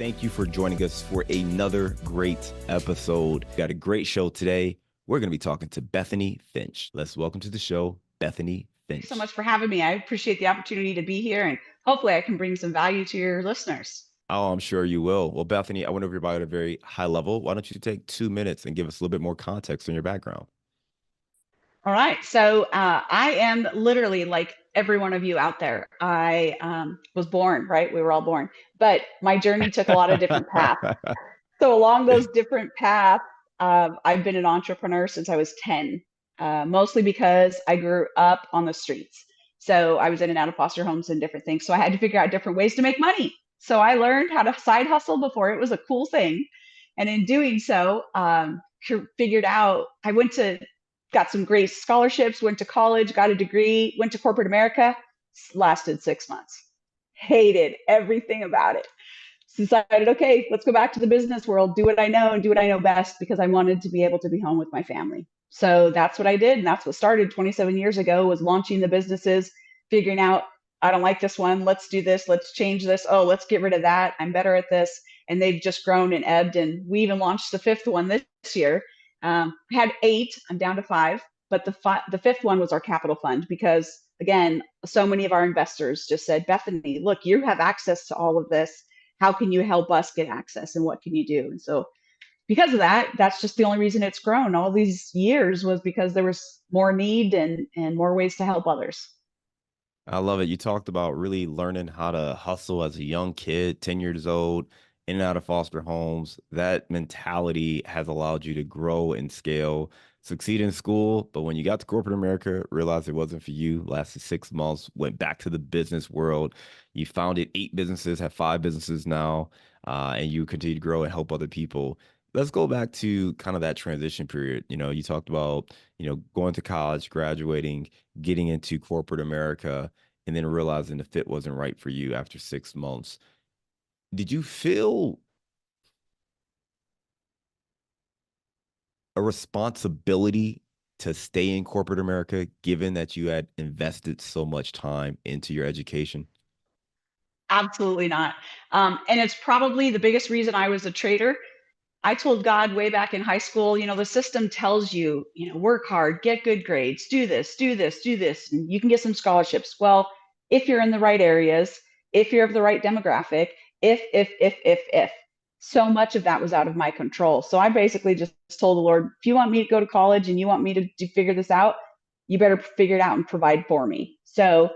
Thank you for joining us for another great episode. We've got a great show today. We're going to be talking to Bethany Finch. Let's welcome to the show, Bethany Thanks so Finch. much for having me. I appreciate the opportunity to be here, and hopefully I can bring some value to your listeners. Oh, I'm sure you will. Well, Bethany, I went over your bio at a very high level. Why don't you take 2 minutes and give us a little bit more context on your background? All right. So I am literally like every one of you out there. I was born, right? We were all born, but my journey took a lot of different paths. So along those different paths, I've been an entrepreneur since I was 10, mostly because I grew up on the streets. So I was in and out of foster homes and different things. So I had to figure out different ways to make money. So I learned how to side hustle before it was a cool thing. And in doing so, figured out I got some great scholarships, went to college, got a degree, went to corporate America, lasted 6 months. Hated everything about it. Decided, okay, let's go back to the business world, do what I know and do what I know best because I wanted to be able to be home with my family. So that's what I did. And that's what started 27 years ago was launching the businesses, figuring out, I don't like this one. Let's do this. Let's change this. Oh, let's get rid of that. I'm better at this. And they've just grown and ebbed. And we even launched the fifth one this year. We had eight. I'm down to five. But the fifth one was our capital fund because, again, so many of our investors just said, Bethany, look, you have access to all of this. How can you help us get access and what can you do? And so because of that, that's just the only reason it's grown all these years was because there was more need and more ways to help others. I love it. You talked about really learning how to hustle as a young kid, 10 years old, in and out of foster homes. That mentality has allowed you to grow and scale, succeed in school. But when you got to corporate America, realized it wasn't for you, lasted 6 months, went back to the business world. You founded 8 businesses, have 5 businesses now, and you continue to grow and help other people. Let's go back to kind of that transition period. You talked about, going to college, graduating, getting into corporate America and then realizing the fit wasn't right for you after 6 months. Did you feel a responsibility to stay in corporate America, given that you had invested so much time into your education? Absolutely not. And it's probably the biggest reason I was a trader. I told God way back in high school, the system tells you, work hard, get good grades, do this, do this, do this, and you can get some scholarships. Well, if you're in the right areas, if you're of the right demographic, if. So much of that was out of my control. So I basically just told the Lord, if you want me to go to college and you want me to figure this out, you better figure it out and provide for me. So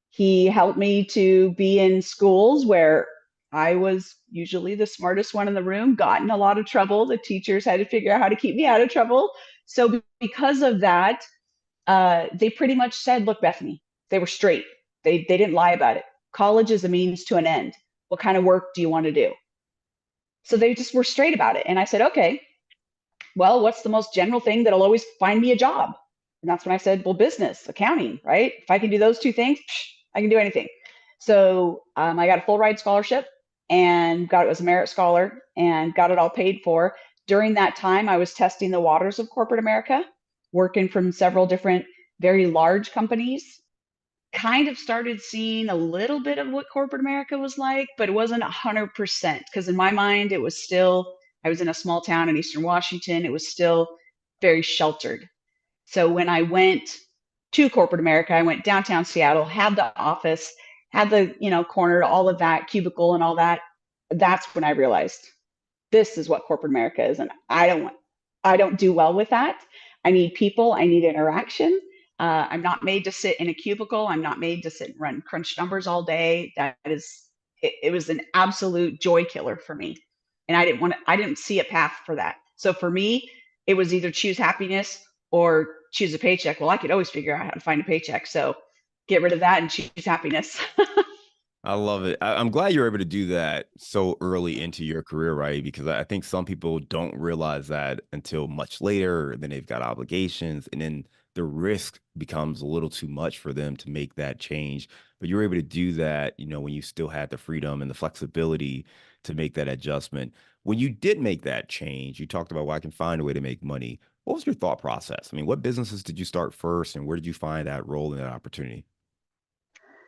he helped me to be in schools where I was usually the smartest one in the room, got in a lot of trouble. The teachers had to figure out how to keep me out of trouble. So, because of that, they pretty much said, look, Bethany, they were straight. They didn't lie about it. College is a means to an end. What kind of work do you want to do? So they just were straight about it. And I said, okay, well, what's the most general thing that'll always find me a job? And that's when I said, well, business, accounting, right? If I can do those two things, I can do anything. So I got a full ride scholarship and got it as a merit scholar and got it all paid for. During that time, I was testing the waters of corporate America, working from several different very large companies. Kind of started seeing a little bit of what corporate America was like, but it wasn't 100% because in my mind, it was still, I was in a small town in Eastern Washington. It was still very sheltered. So when I went to corporate America, I went downtown Seattle, had the office, had the, corner, all of that, cubicle and all that. That's when I realized this is what corporate America is. And I don't do well with that. I need people, I need interaction. I'm not made to sit in a cubicle. I'm not made to sit and run crunch numbers all day. It was an absolute joy killer for me. And I didn't see a path for that. So for me, it was either choose happiness or choose a paycheck. Well, I could always figure out how to find a paycheck. So get rid of that and choose happiness. I love it. I'm glad you're able to do that so early into your career, right? Because I think some people don't realize that until much later. And then they've got obligations, and then the risk becomes a little too much for them to make that change. But you're able to do that, when you still had the freedom and the flexibility to make that adjustment. When you did make that change, you talked about, well, I can find a way to make money. What was your thought process? I mean, what businesses did you start first, and where did you find that role and that opportunity?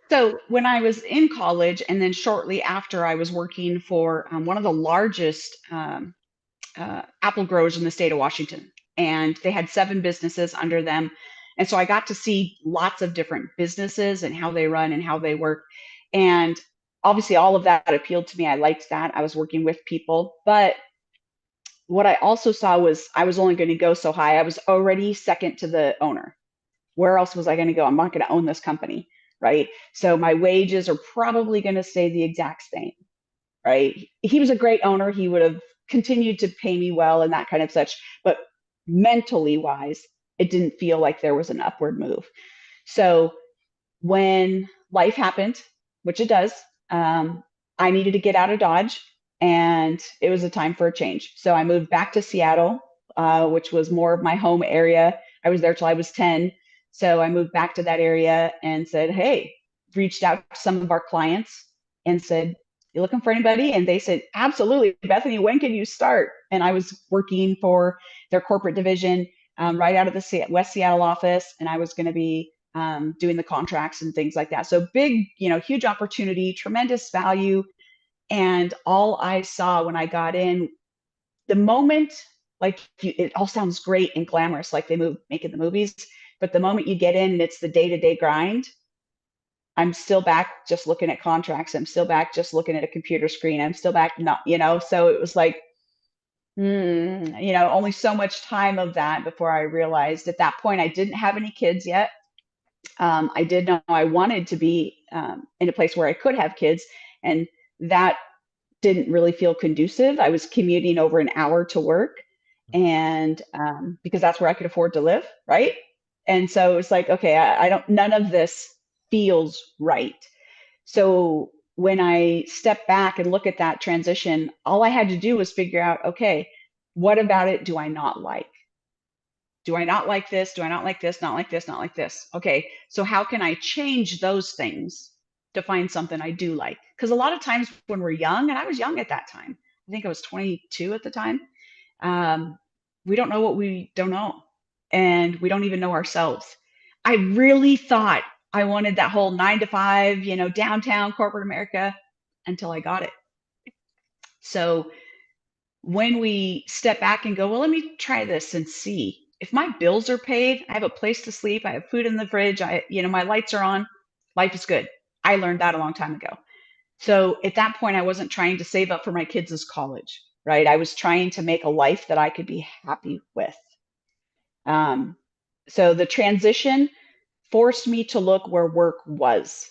So when I was in college, and then shortly after, I was working for one of the largest apple growers in the state of Washington, and they had 7 businesses under them. And so I got to see lots of different businesses and how they run and how they work. And obviously, all of that appealed to me. I liked that. I was working with people. But what I also saw was I was only going to go so high. I was already second to the owner. Where else was I going to go? I'm not going to own this company, right? So my wages are probably going to stay the exact same, right? He was a great owner. He would have continued to pay me well and that kind of such, but mentally wise, it didn't feel like there was an upward move. So when life happened, which it does, I needed to get out of Dodge, and it was a time for a change. So I moved back to Seattle, which was more of my home area. I was there till I was 10. So I moved back to that area and said, hey, reached out to some of our clients and said, you looking for anybody? And they said, absolutely, Bethany, when can you start? And I was working for their corporate division right out of the West Seattle office, and I was going to be doing the contracts and things like that. So big, huge opportunity, tremendous value. And all I saw when I got in, the moment, like it all sounds great and glamorous, like they make in the movies, but the moment you get in and it's the day-to-day grind, I'm still back just looking at contracts. I'm still back just looking at a computer screen. I'm still back not, so it was like, only so much time of that before I realized at that point I didn't have any kids yet. I did know I wanted to be in a place where I could have kids, and that didn't really feel conducive. I was commuting over an hour to work, and because that's where I could afford to live, right? And so it was like, okay, I don't. None of this feels right. So when I step back and look at that transition, all I had to do was figure out, okay, what about it do I not like? Do I not like this? Do I not like this? Not like this, not like this. Okay, so how can I change those things to find something I do like? Because a lot of times when we're young, and I was young at that time, I think I was 22 at the time, um, we don't know what we don't know. And we don't even know ourselves. I really thought I wanted that whole 9 to 5, downtown corporate America until I got it. So when we step back and go, well, let me try this and see if my bills are paid, I have a place to sleep, I have food in the fridge, my lights are on, life is good. I learned that a long time ago. So at that point, I wasn't trying to save up for my kids' college, right? I was trying to make a life that I could be happy with. Um, so the transition forced me to look where work was.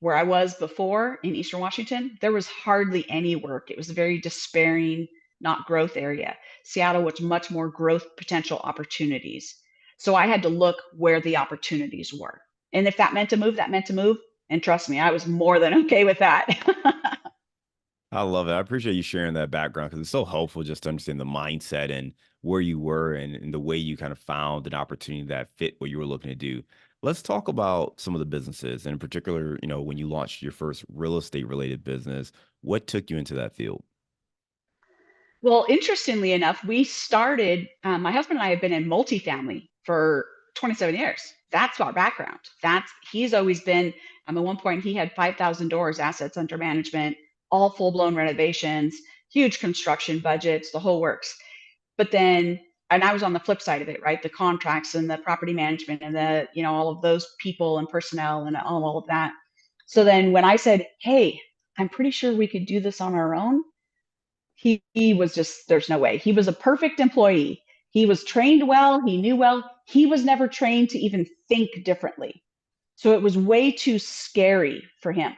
Where I was before in Eastern Washington, there was hardly any work. It was a very despairing, not growth area. Seattle was much more growth potential opportunities. So I had to look where the opportunities were. And if that meant to move, that meant to move. And trust me, I was more than okay with that. I love it. I appreciate you sharing that background because it's so helpful just to understand the mindset and where you were and the way you kind of found an opportunity that fit what you were looking to do. Let's talk about some of the businesses, and in particular, when you launched your first real estate related business, what took you into that field? Well, interestingly enough, we started, my husband and I have been in multifamily for 27 years. That's our background. He's always been, at one point, he had 5,000 doors, assets under management, all full blown renovations, huge construction budgets, the whole works. But then, and I was on the flip side of it, right? The contracts and the property management and all of those people and personnel and all of that. So then when I said, hey, I'm pretty sure we could do this on our own, he was just, there's no way. He was a perfect employee. He was trained well, he knew well. He was never trained to even think differently. So it was way too scary for him.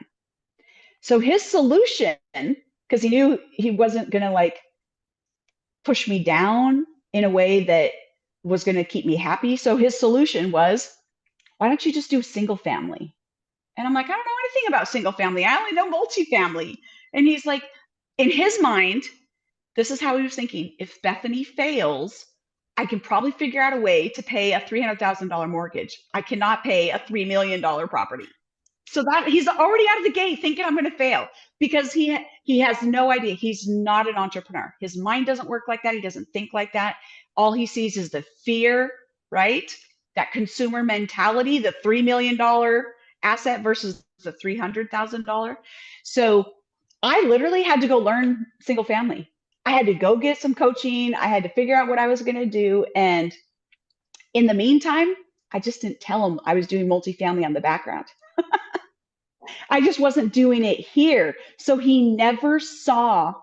So his solution, because he knew he wasn't going to like push me down in a way that was going to keep me happy. So his solution was, why don't you just do single family? And I'm like, I don't know anything about single family. I only know multifamily. And he's like, in his mind, this is how he was thinking. If Bethany fails, I can probably figure out a way to pay a $300,000 mortgage. I cannot pay a $3 million property. So that he's already out of the gate thinking I'm going to fail because he has no idea. He's not an entrepreneur. His mind doesn't work like that. He doesn't think like that. All he sees is the fear, right? That consumer mentality, the $3 million asset versus a $300,000. So I literally had to go learn single family. I had to go get some coaching. I had to figure out what I was going to do. And in the meantime, I just didn't tell him I was doing multifamily on the background. I just wasn't doing it here. So he never saw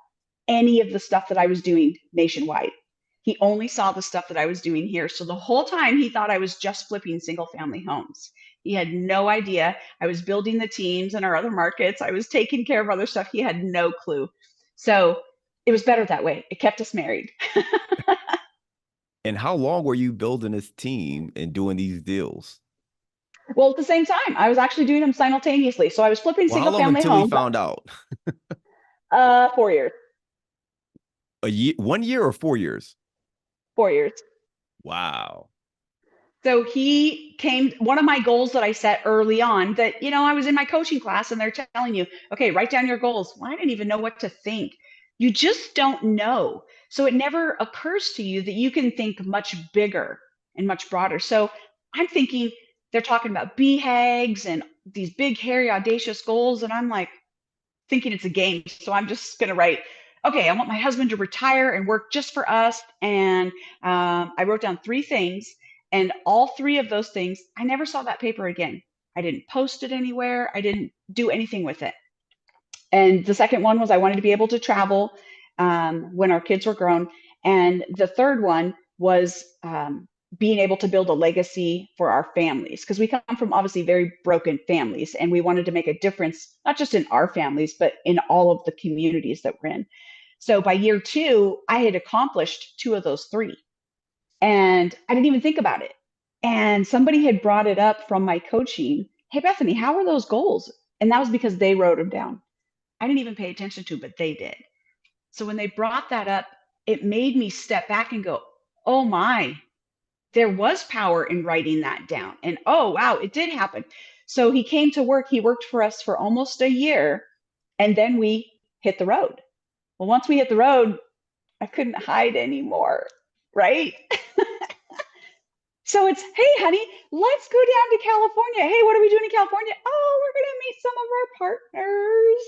any of the stuff that I was doing nationwide. He only saw the stuff that I was doing here. So the whole time he thought I was just flipping single family homes. He had no idea. I was building the teams in our other markets. I was taking care of other stuff. He had no clue. So it was better that way. It kept us married. And how long were you building this team and doing these deals? Well, at the same time, I was actually doing them simultaneously. So I was flipping Well, how single long family until he homes, found out? 4 years, A year, 1 year or 4 years? 4 years. Wow. So he came, one of my goals that I set early on that, I was in my coaching class and they're telling you, okay, write down your goals. Well, I didn't even know what to think. You just don't know. So it never occurs to you that you can think much bigger and much broader. So I'm thinking they're talking about BHAGs and these big, hairy, audacious goals. And I'm like, thinking it's a game. So I'm just going to write, okay, I want my husband to retire and work just for us. And I wrote down three things. And all three of those things, I never saw that paper again. I didn't post it anywhere. I didn't do anything with it. And the second one was I wanted to be able to travel when our kids were grown. And the third one was being able to build a legacy for our families because we come from obviously very broken families and we wanted to make a difference, not just in our families, but in all of the communities that we're in. So by year two, I had accomplished two of those three and I didn't even think about it. And somebody had brought it up from my coaching. Hey, Bethany, how are those goals? And that was because they wrote them down. I didn't even pay attention to, but they did. So when they brought that up, it made me step back and go, oh my, there was power in writing that down. And oh, wow, it did happen. So he came to work. He worked for us for almost a year. And then we hit the road. Well, once we hit the road, I couldn't hide anymore. Right. So it's, hey, honey, let's go down to California. Hey, what are we doing in California? Oh, we're going to meet some of our partners.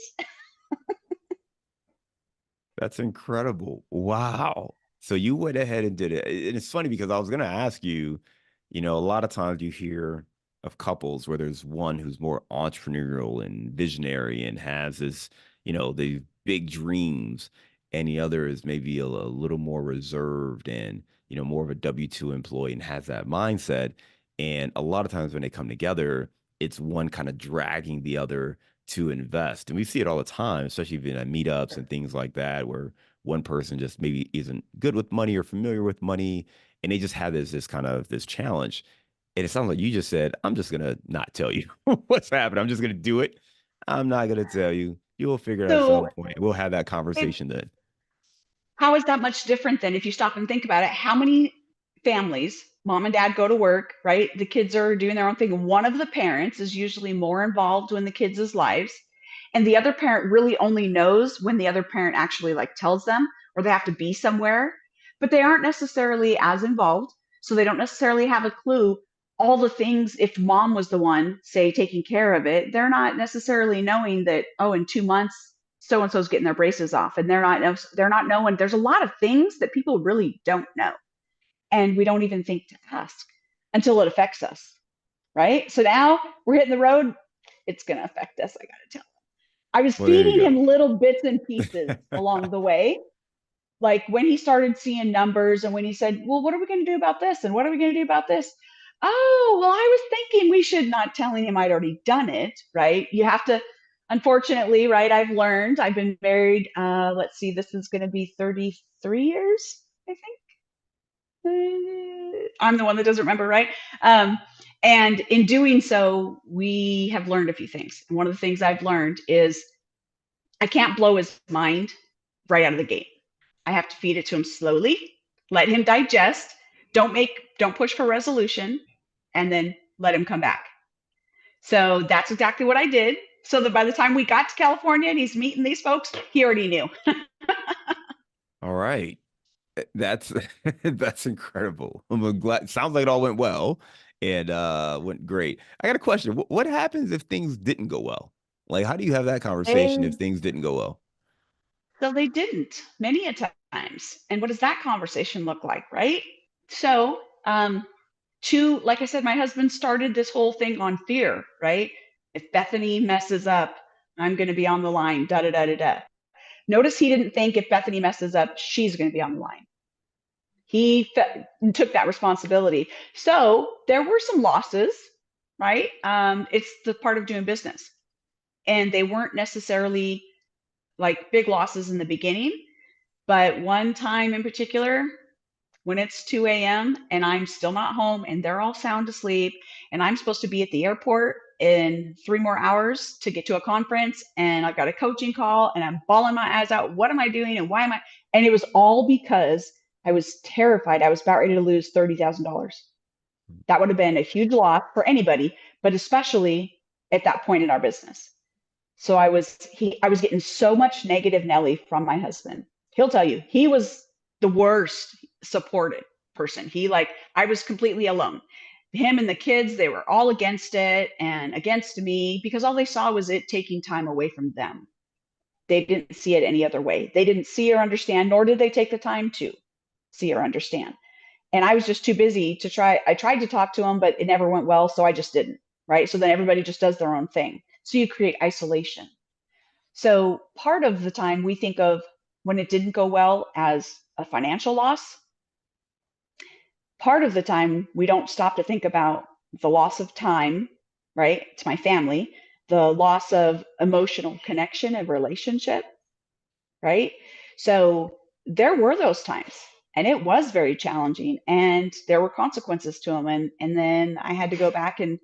That's incredible. Wow. So you went ahead and did it. And it's funny because I was going to ask you, a lot of times you hear of couples where there's one who's more entrepreneurial and visionary and has this, the big dreams, and the other is maybe a little more reserved and, more of a W-2 employee and has that mindset. And a lot of times when they come together, it's one kind of dragging the other to invest. And we see it all the time, especially even at meetups and things like that, where one person just maybe isn't good with money or familiar with money, and they just have this kind of this challenge. And it sounds like you just said, I'm just gonna not tell you what's happening. I'm just gonna do it. I'm not gonna tell you. You will figure it out at So some point. We'll have that it, conversation then. how is that much different than if you stop and think about it? How many families, mom and dad go to work, right? The kids are doing their own thing. One of the parents is usually more involved in the kids' lives, and the other parent really only knows when the other parent actually like tells them or they have to be somewhere, but they aren't necessarily as involved. So they don't necessarily have a clue all the things if mom was the one say taking care of it, they're not necessarily knowing that oh in 2 months so and so's getting their braces off and they're not knowing there's a lot of things that people really don't know and we don't even think to ask until it affects us, right? So now we're hitting the road. It's going to affect us. I got to tell him. I was Well, there you feeding go. him little bits and pieces along the way. Like when he started seeing numbers and when he said, well, what are we going to do about this? And what are we going to do about this? Oh, well, I was thinking we should not telling him I'd already done it, right? You have to, unfortunately, right? I've learned, I've been married, let's see, this is going to be 33 years, I think. I'm the one that doesn't remember, right? And in doing so, we have learned a few things. And one of the things I've learned is I can't blow his mind right out of the gate. I have to feed it to him slowly, let him digest, don't push for resolution, and then let him come back. So that's exactly what I did. So that by the time we got to California and he's meeting these folks, he already knew. All right. That's that's incredible. I'm glad. Sounds like it all went well. and went great. I got a question. What happens if things didn't go well? Like, how do you have that conversation if They things didn't go well? So they didn't many a times. And what does that conversation look like, right? So, like I said, my husband started this whole thing on fear, right? If Bethany messes up, I'm going to be on the line, da da da da da. Notice he didn't think if Bethany messes up, she's going to be on the line. Took that responsibility. So there were some losses, right? It's the part of doing business. And they weren't necessarily like big losses in the beginning. But one time in particular, when it's 2 a.m. and I'm still not home and they're all sound asleep, and I'm supposed to be at the airport in 3 more hours to get to a conference, and I've got a coaching call and I'm bawling my eyes out. What am I doing? And why am I? And it was all because I was terrified. I was about ready to lose $30,000. That would have been a huge loss for anybody, but especially at that point in our business. So I was getting so much negative Nelly from my husband. He'll tell you he was the worst supported person. I was completely alone. Him and the kids, they were all against it and against me because all they saw was it taking time away from them. They didn't see it any other way. They didn't see or understand, nor did they take the time to see or understand. And I was just too busy to try. I tried to talk to him, but it never went well. So I just didn't. Right. So then everybody just does their own thing. So you create isolation. So part of the time we think of when it didn't go well as a financial loss. Part of the time we don't stop to think about the loss of time, right, to my family, the loss of emotional connection and relationship, right? So there were those times and it was very challenging and there were consequences to them. And then I had to go back and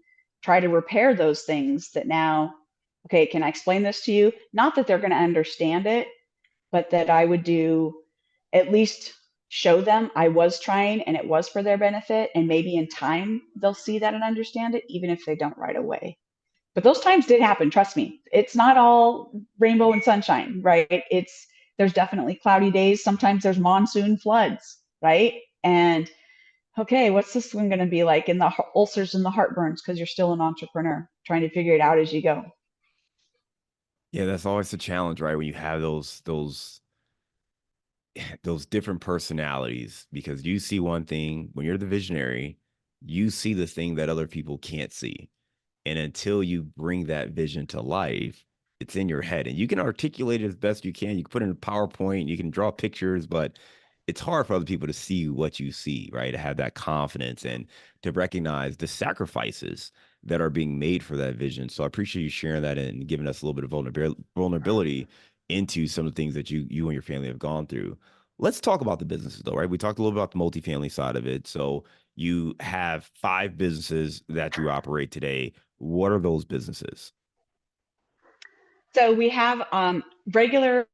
try to repair those things that now, okay, can I explain this to you? Not that they're going to understand it, but that I would do at least show them I was trying and it was for their benefit. And maybe in time they'll see that and understand it, even if they don't right away. But those times did happen, trust me. It's not all rainbow and sunshine, right? There's definitely cloudy days. Sometimes there's monsoon floods, right? And okay, what's this one going to be like in the ulcers and the heartburns because you're still an entrepreneur trying to figure it out as you go. Yeah, that's always the challenge, right? When you have those different personalities, because you see one thing when you're the visionary, you see the thing that other people can't see. And until you bring that vision to life, it's in your head and you can articulate it as best you can. You can put it in a PowerPoint, you can draw pictures, but it's hard for other people to see what you see, right? To have that confidence and to recognize the sacrifices that are being made for that vision. So I appreciate you sharing that and giving us a little bit of vulnerability into some of the things that you and your family have gone through. Let's talk about the businesses though, right? We talked a little bit about the multifamily side of it. So you have 5 businesses that you operate today. What are those businesses? So we have regular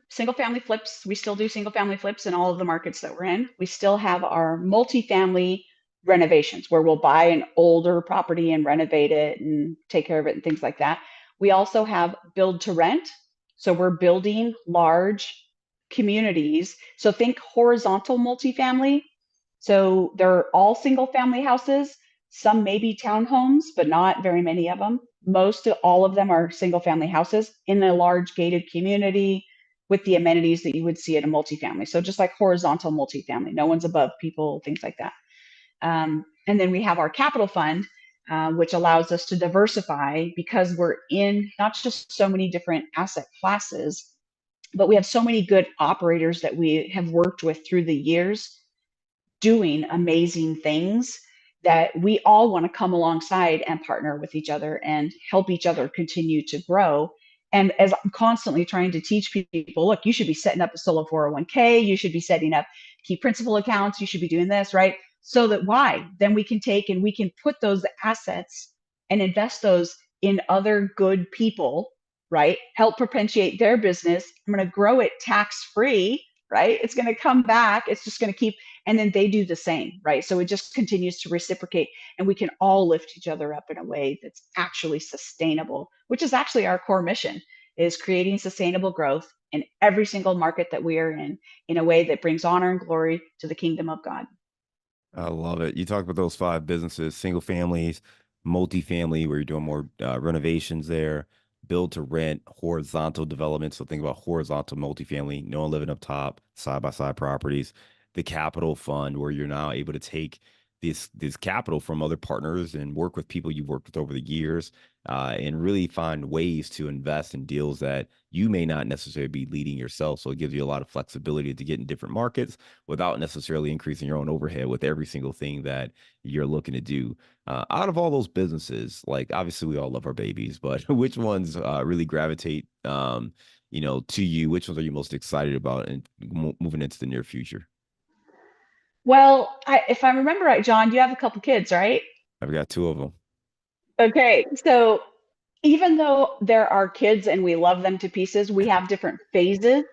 single family flips. We still do single family flips in all of the markets that we're in. We still have our multifamily renovations where we'll buy an older property and renovate it and take care of it and things like that. We also have build to rent. So we're building large communities. So think horizontal multifamily. So they're all single family houses. Some may be townhomes, but not very many of them. All of them are single family houses in a large gated community with the amenities that you would see at a multifamily. So just like horizontal multifamily, no one's above people, things like that. And then we have our capital fund, which allows us to diversify because we're in not just so many different asset classes, but we have so many good operators that we have worked with through the years doing amazing things that we all want to come alongside and partner with each other and help each other continue to grow. And as I'm constantly trying to teach people, look, you should be setting up a solo 401k, you should be setting up key principal accounts, you should be doing this, right? So that why? Then we can take and we can put those assets and invest those in other good people, right? Help perpetuate their business. I'm going to grow it tax free, right? It's going to come back. It's just going to keep, and then they do the same, right? So it just continues to reciprocate and we can all lift each other up in a way that's actually sustainable, which is actually our core mission, is creating sustainable growth in every single market that we are in a way that brings honor and glory to the kingdom of God. I love it. You talked about those five businesses, single families, multifamily, where you're doing more renovations there, build to rent, horizontal development. So think about horizontal multifamily, no one living up top, side by side properties, the capital fund, where you're now able to take this capital from other partners and work with people you've worked with over the years, and really find ways to invest in deals that you may not necessarily be leading yourself. So it gives you a lot of flexibility to get in different markets without necessarily increasing your own overhead with every single thing that you're looking to do. Out of all those businesses, like obviously we all love our babies, but which ones really gravitate, to you? Which ones are you most excited about and moving into the near future? Well, if I remember right, John, you have a couple kids, right? I've got two of them. Okay, so even though there are kids and we love them to pieces, we have different phases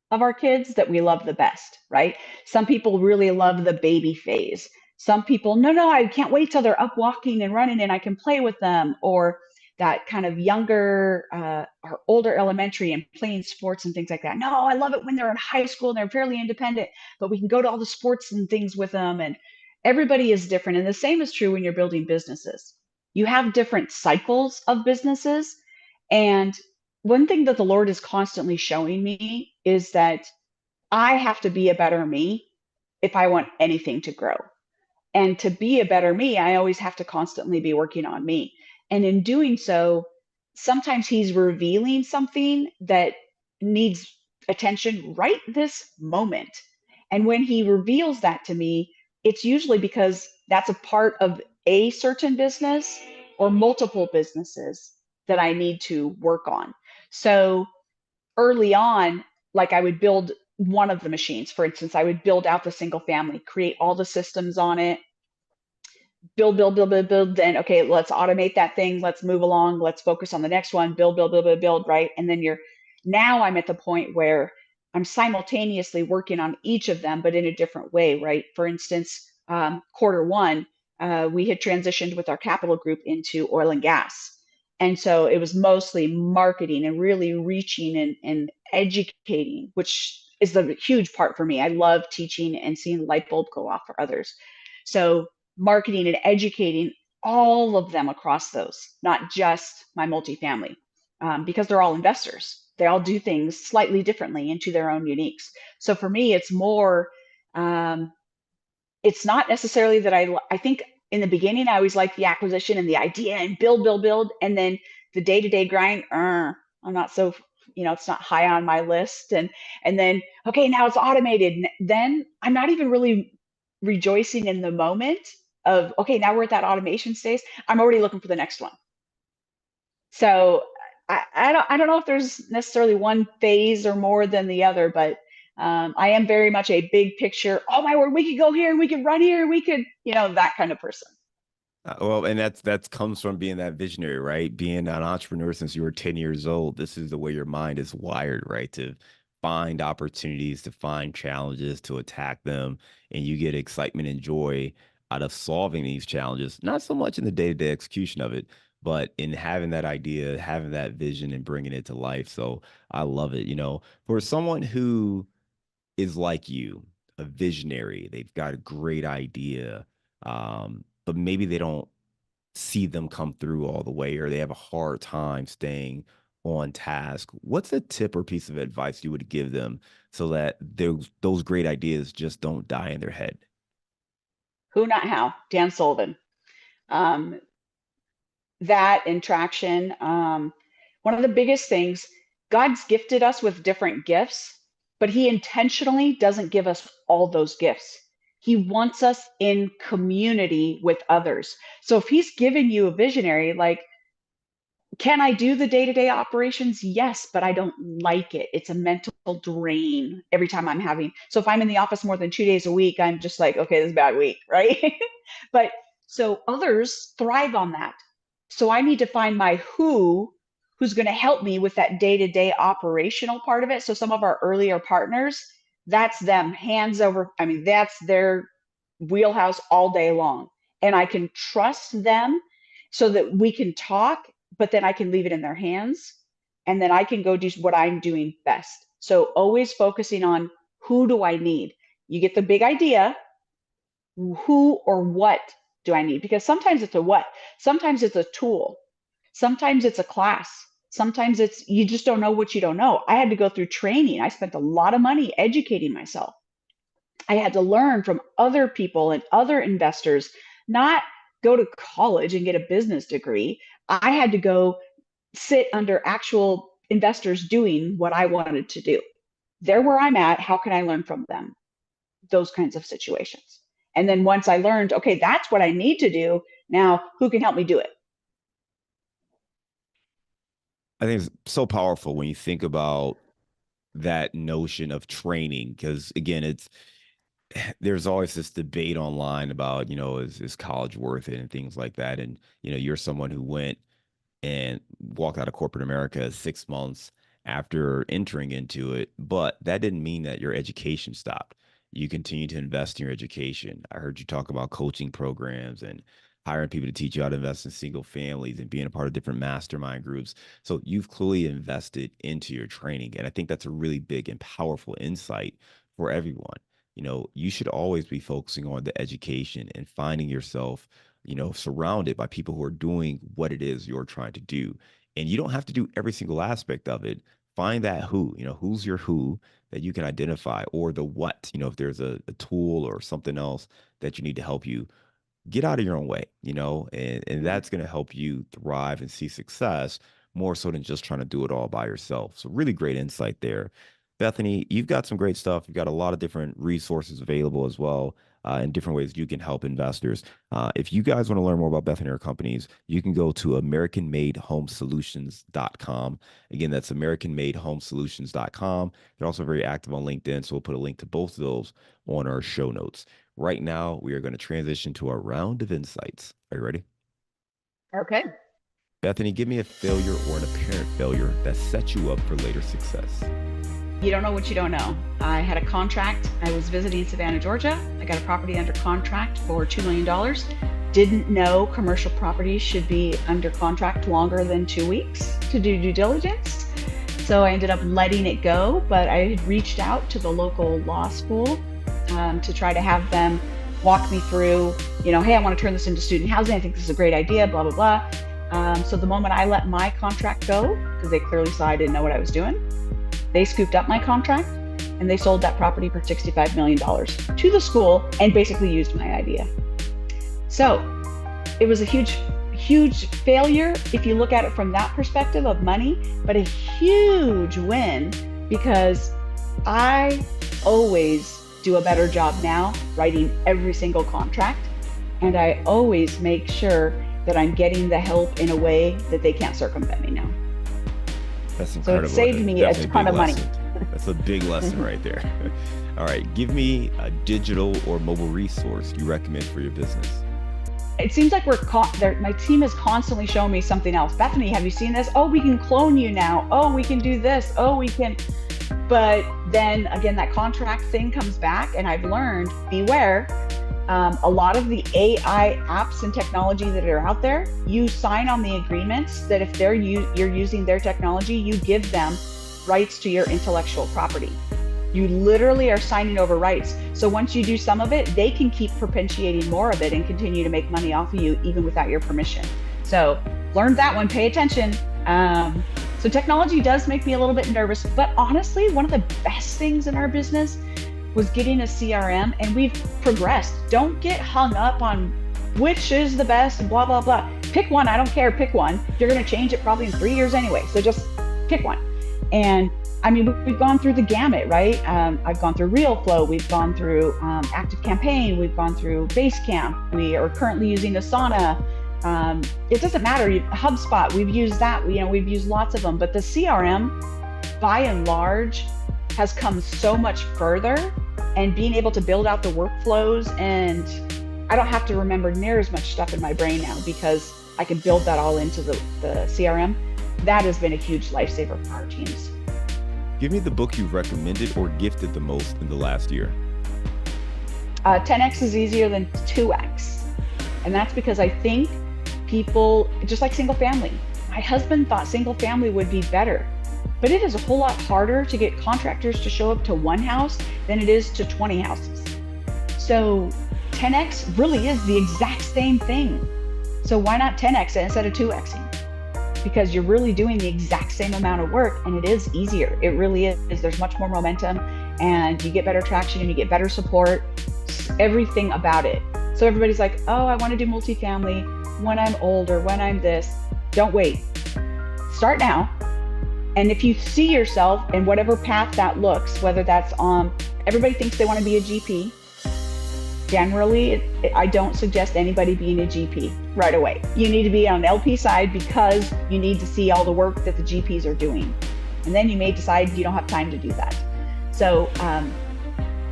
of our kids that we love the best, right? Some people really love the baby phase. Some people, no, no, I can't wait till they're up walking and running and I can play with them. Or that kind of younger or older elementary and playing sports and things like that. No, I love it when they're in high school and they're fairly independent, but we can go to all the sports and things with them. And everybody is different. And the same is true when you're building businesses. You have different cycles of businesses. And one thing that the Lord is constantly showing me is that I have to be a better me if I want anything to grow. And to be a better me, I always have to constantly be working on me. And in doing so, sometimes he's revealing something that needs attention right this moment. And when he reveals that to me, it's usually because that's a part of a certain business or multiple businesses that I need to work on. So early on, like I would build one of the machines, for instance, I would build out the single family, create all the systems on it, build. Then, okay, let's automate that thing. Let's move along. Let's focus on the next one. Build, right? And then now I'm at the point where I'm simultaneously working on each of them, but in a different way, right? For instance, quarter one, we had transitioned with our capital group into oil and gas. And so it was mostly marketing and really reaching and educating, which is the huge part for me. I love teaching and seeing the light bulb go off for others. So marketing and educating all of them across those, not just my multifamily, because they're all investors. They all do things slightly differently into their own uniques. So for me, it's more, um, it's not necessarily that I think in the beginning, I always liked the acquisition and the idea and build. And then the day to day grind, I'm not so, it's not high on my list. And then, okay, now it's automated. Then I'm not even really rejoicing in the moment of, okay, now we're at that automation stage. I'm already looking for the next one. So I don't know if there's necessarily one phase or more than the other, but I am very much a big picture. Oh my word, we could go here and we could run here and we could, that kind of person. Well, and that's comes from being that visionary, right? Being an entrepreneur since you were 10 years old. This is the way your mind is wired, right? To find opportunities, to find challenges, to attack them, and you get excitement and joy out of solving these challenges. Not so much in the day-to-day execution of it, but in having that idea, having that vision, and bringing it to life. So I love it. For someone who is like you, a visionary, they've got a great idea, but maybe they don't see them come through all the way, or they have a hard time staying on task. What's a tip or piece of advice you would give them so that those great ideas just don't die in their head? Who, not how. Dan Sullivan. Um, that and traction. One of the biggest things, God's gifted us with different gifts, but He intentionally doesn't give us all those gifts. He wants us in community with others. So if He's given you a visionary, like, can I do the day-to-day operations? Yes, but I don't like it. It's a mental drain every time I'm having. So if I'm in the office more than 2 days a week, I'm just like, okay, this is a bad week, right? But so others thrive on that. So I need to find my who's going to help me with that day-to-day operational part of it. So some of our earlier partners, that's them, hands over. I mean, that's their wheelhouse all day long. And I can trust them so that we can talk, but then I can leave it in their hands and then I can go do what I'm doing best. So always focusing on who do I need? You get the big idea, who or what do I need? Because sometimes it's a what, sometimes it's a tool, sometimes it's a class, sometimes it's you just don't know what you don't know. I had to go through training. I spent a lot of money educating myself. I had to learn from other people and other investors, not go to college and get a business degree. I had to go sit under actual investors doing what I wanted to do. They're where I'm at. How can I learn from them? Those kinds of situations. And then once I learned, okay, that's what I need to do. Now, who can help me do it? I think it's so powerful when you think about that notion of training, because again, it's there's always this debate online about, is college worth it and things like that. And, you're someone who went and walked out of corporate America 6 months after entering into it. But that didn't mean that your education stopped. You continue to invest in your education. I heard you talk about coaching programs and hiring people to teach you how to invest in single families and being a part of different mastermind groups. So you've clearly invested into your training. And I think that's a really big and powerful insight for everyone. You should always be focusing on the education and finding yourself surrounded by people who are doing what it is you're trying to do. And you don't have to do every single aspect of it. Find that who's your who that you can identify, or the what, if there's a tool or something else that you need to help you get out of your own way, and that's going to help you thrive and see success more so than just trying to do it all by yourself. So, really great insight there. Bethany, you've got some great stuff. You've got a lot of different resources available as well, and different ways you can help investors. If you guys want to learn more about Bethany or companies, you can go to AmericanMadeHomeSolutions.com. Again, that's AmericanMadeHomeSolutions.com. They're also very active on LinkedIn, so we'll put a link to both of those on our show notes. Right now, we are going to transition to our round of insights. Are you ready? Okay. Bethany, give me a failure or an apparent failure that sets you up for later success. You don't know what you don't know. I had a contract. I was visiting Savannah, Georgia. I got a property under contract for $2 million. Didn't know commercial properties should be under contract longer than 2 weeks to do due diligence. So I ended up letting it go, but I had reached out to the local law school to try to have them walk me through, hey, I want to turn this into student housing. I think this is a great idea, blah, blah, blah. So the moment I let my contract go, because they clearly saw I didn't know what I was doing, they scooped up my contract and they sold that property for $65 million to the school and basically used my idea. So it was a huge, huge failure if you look at it from that perspective of money, but a huge win because I always do a better job now writing every single contract. And I always make sure that I'm getting the help in a way that they can't circumvent me now. That's incredible. So it saved me a ton of money. That's a big lesson right there. All right. Give me a digital or mobile resource you recommend for your business. It seems like my team is constantly showing me something else. Bethany, have you seen this? Oh, we can clone you now. Oh, we can do this. Oh, we can. But then again, that contract thing comes back and I've learned, beware. A lot of the AI apps and technology that are out there, you sign on the agreements that if you're using their technology, you give them rights to your intellectual property. You literally are signing over rights. So once you do some of it, they can keep perpetuating more of it and continue to make money off of you even without your permission. So learn that one, pay attention. So technology does make me a little bit nervous, but honestly, one of the best things in our business was getting a CRM, and we've progressed. Don't get hung up on which is the best and blah, blah, blah. Pick one, I don't care, pick one. You're gonna change it probably in 3 years anyway, so just pick one. And I mean, we've gone through the gamut, right? I've gone through RealFlow, we've gone through ActiveCampaign, we've gone through Basecamp, we are currently using Asana. It doesn't matter, HubSpot, we've used that, we've used lots of them, but the CRM, by and large, has come so much further, and being able to build out the workflows, and I don't have to remember near as much stuff in my brain now because I can build that all into the CRM. That has been a huge lifesaver for our teams. Give me the book you've recommended or gifted the most in the last year. 10X is easier than 2X. And that's because I think people, just like single family, my husband thought single family would be better. But it is a whole lot harder to get contractors to show up to one house than it is to 20 houses. So 10x really is the exact same thing. So why not 10x it instead of 2xing? Because you're really doing the exact same amount of work and it is easier. It really is. There's much more momentum and you get better traction and you get better support, everything about it. So everybody's like, oh, I want to do multifamily when I'm older, when I'm this. Don't wait. Start now. And if you see yourself in whatever path that looks, whether that's everybody thinks they want to be a GP. Generally, I don't suggest anybody being a GP right away. You need to be on the LP side because you need to see all the work that the GPs are doing. And then you may decide you don't have time to do that. So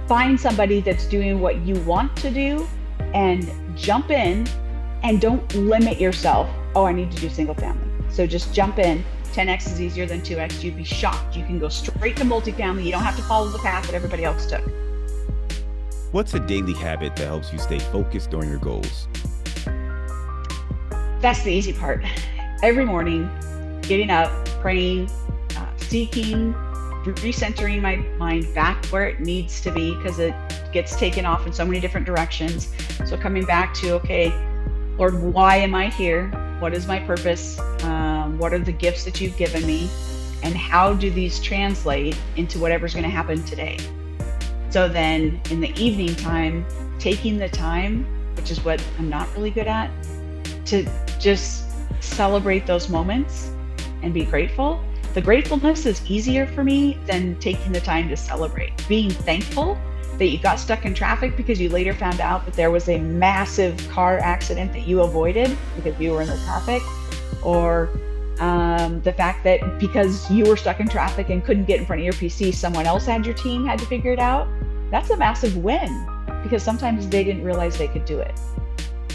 find somebody that's doing what you want to do and jump in, and don't limit yourself. Oh, I need to do single family. So just jump in. 10x is easier than 2x. You'd be shocked. You can go straight to multifamily. You don't have to follow the path that everybody else took. What's a daily habit that helps you stay focused on your goals? That's the easy part. Every morning, getting up, praying, seeking, recentering my mind back where it needs to be, because it gets taken off in so many different directions. So coming back to, okay, Lord, why am I here? What is my purpose? What are the gifts that you've given me? And how do these translate into whatever's going to happen today? So then in the evening time, taking the time, which is what I'm not really good at, to just celebrate those moments and be grateful. The gratefulness is easier for me than taking the time to celebrate. Being thankful that you got stuck in traffic because you later found out that there was a massive car accident that you avoided because you were in the traffic, or the fact that because you were stuck in traffic and couldn't get in front of your PC, someone else had your team had to figure it out. That's a massive win, because sometimes they didn't realize they could do it.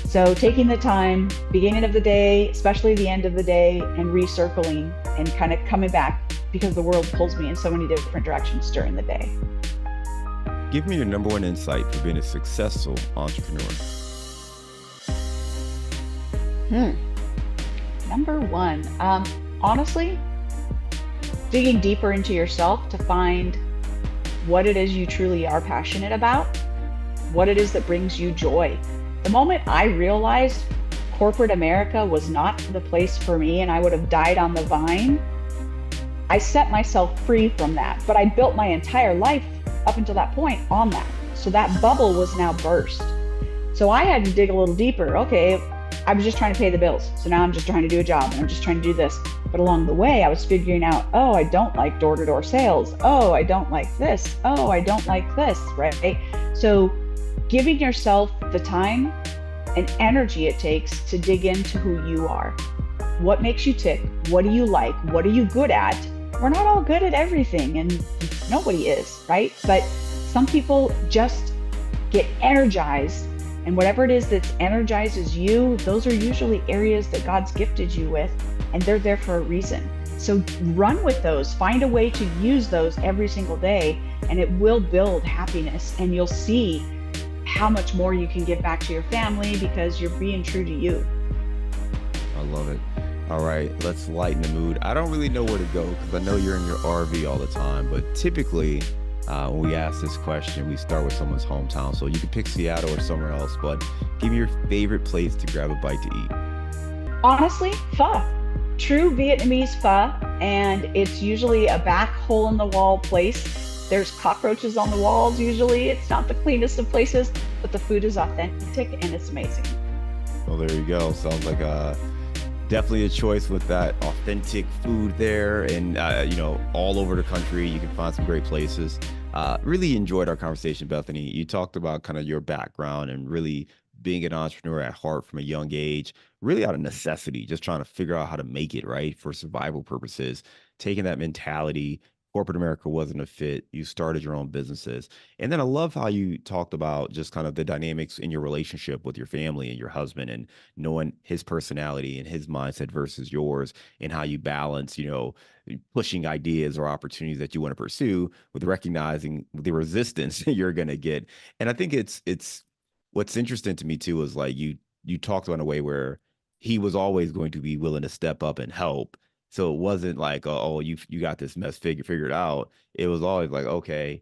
So taking the time, beginning of the day, especially the end of the day, and recircling and kind of coming back, because the world pulls me in so many different directions during the day. Give me your number one insight for being a successful entrepreneur. Number one, honestly, digging deeper into yourself to find what it is you truly are passionate about, what it is that brings you joy. The moment I realized corporate America was not the place for me and I would have died on the vine, I set myself free from that. But I built my entire life up until that point on that. So that bubble was now burst. So I had to dig a little deeper. Okay, I was just trying to pay the bills. So now I'm just trying to do a job and I'm just trying to do this. But along the way, I was figuring out, oh, I don't like door-to-door sales. Oh, I don't like this. Oh, I don't like this, right? So giving yourself the time and energy it takes to dig into who you are. What makes you tick? What do you like? What are you good at? We're not all good at everything, and nobody is, right? But some people just get energized, and whatever it is that energizes you, those are usually areas that God's gifted you with, and they're there for a reason. So run with those, find a way to use those every single day, and it will build happiness, and you'll see how much more you can give back to your family because you're being true to you. I love it. All right, let's lighten the mood. I don't really know where to go because I know you're in your RV all the time, but typically when we ask this question, we start with someone's hometown. So you can pick Seattle or somewhere else, but give me your favorite place to grab a bite to eat. Honestly, pho. True Vietnamese pho, and it's usually a back hole in the wall place. There's cockroaches on the walls usually. It's not the cleanest of places, but the food is authentic and it's amazing. Well, there you go. Sounds like definitely a choice with that authentic food there, and all over the country you can find some great places. Really enjoyed our conversation, Bethany. You talked about kind of your background and really being an entrepreneur at heart from a young age, really out of necessity, just trying to figure out how to make it right for survival purposes, taking that mentality. Corporate America wasn't a fit. You started your own businesses. And then I love how you talked about just kind of the dynamics in your relationship with your family and your husband, and knowing his personality and his mindset versus yours, and how you balance, pushing ideas or opportunities that you want to pursue with recognizing the resistance you're going to get. And I think it's what's interesting to me too is like you talked about in a way where he was always going to be willing to step up and help. So it wasn't like, oh, you got this mess figured out. It was always like, okay,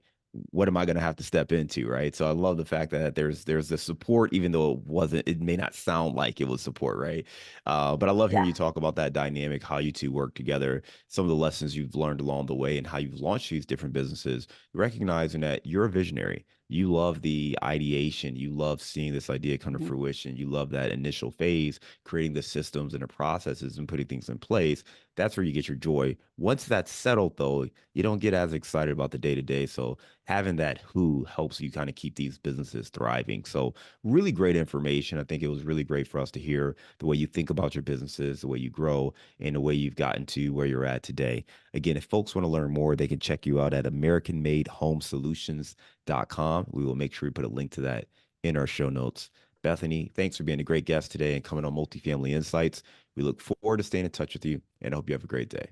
what am I going to have to step into, right? So I love the fact that there's the support, even though it may not sound like it was support, right? But I love hearing Yeah. you talk about that dynamic, how you two work together, some of the lessons you've learned along the way, and how you've launched these different businesses, recognizing that you're a visionary. You love the ideation. You love seeing this idea come to Mhm. fruition. You love that initial phase, creating the systems and the processes and putting things in place. That's where you get your joy. Once that's settled, though, you don't get as excited about the day to day. So having that who helps you kind of keep these businesses thriving. So really great information. I think it was really great for us to hear the way you think about your businesses, the way you grow, and the way you've gotten to where you're at today. Again, if folks want to learn more, they can check you out at AmericanMadeHomeSolutions.com. We will make sure we put a link to that in our show notes. Bethany, thanks for being a great guest today and coming on Multifamily Insights. We look forward to staying in touch with you and I hope you have a great day.